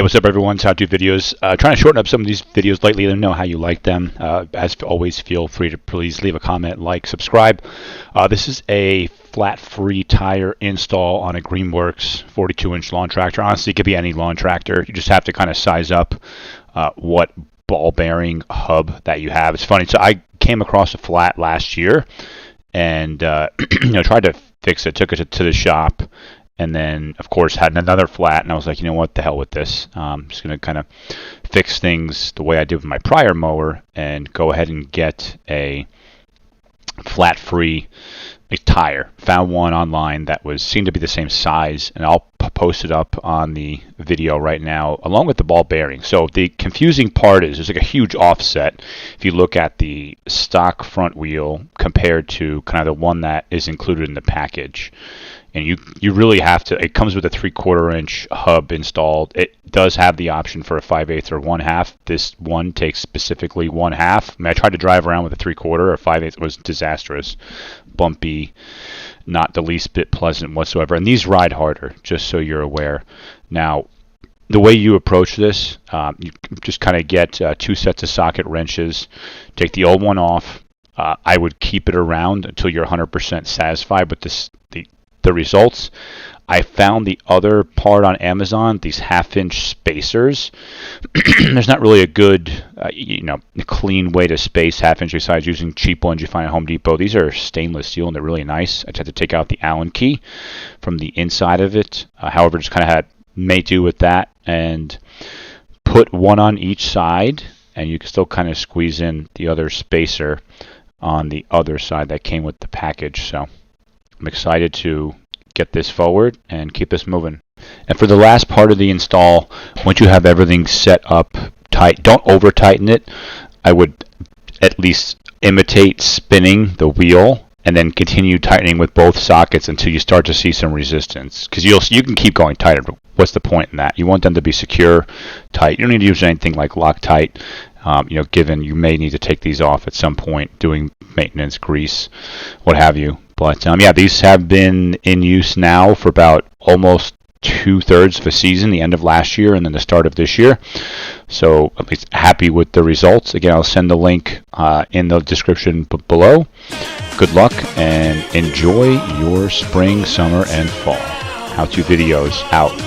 Hey, what's up, everyone? It's how to videos. Trying to shorten up some of these videos lately. Let me know how you like them. As always, feel free to please leave a comment, like, subscribe. This is a flat-free tire install on a Greenworks 42-inch lawn tractor. Honestly, it could be any lawn tractor. You just have to kind of size up what ball bearing hub that you have. It's funny. So I came across a flat last year and tried to fix it. Took it to the shop. And then, of course, had another flat, and I was like, you know what, the hell with this. I'm just going to kind of fix things the way I did with my prior mower and go ahead and get a flat-free tire. Found one online that seemed to be the same size, and I'll post it up on the video right now, along with the ball bearing. So the confusing part is there's like a huge offset if you look at the stock front wheel compared to kind of the one that is included in the package. And you really have to, it comes with a 3/4 inch hub installed. It does have the option for a 5/8 or 1/2. This one takes specifically 1/2. I mean, I tried to drive around with a 3/4 or 5/8. It was disastrous, bumpy, not the least bit pleasant whatsoever. And these ride harder, just so you're aware. Now, the way you approach this, you just kind of get 2 sets of socket wrenches, take the old one off. I would keep it around until you're 100% satisfied with the results. I found the other part on Amazon, these 1/2-inch spacers. There's not really a good, clean way to space 1/2-inch besides using cheap ones you find at Home Depot. These are stainless steel and they're really nice. I just had to take out the Allen key from the inside of it. However, just kind of made do with that and put one on each side, and you can still kind of squeeze in the other spacer on the other side that came with the package. So I'm excited to get this forward and keep this moving. And for the last part of the install, once you have everything set up tight, don't over tighten it. I would at least imitate spinning the wheel and then continue tightening with both sockets until you start to see some resistance. Because you can keep going tighter, but what's the point in that? You want them to be secure, tight. You don't need to use anything like Loctite. Given you may need to take these off at some point, doing maintenance, grease, what have you. But these have been in use now for about almost 2/3 of a season, the end of last year and then the start of this year. So at least happy with the results. Again, I'll send the link in the description below. Good luck and enjoy your spring, summer, and fall. How-to videos out.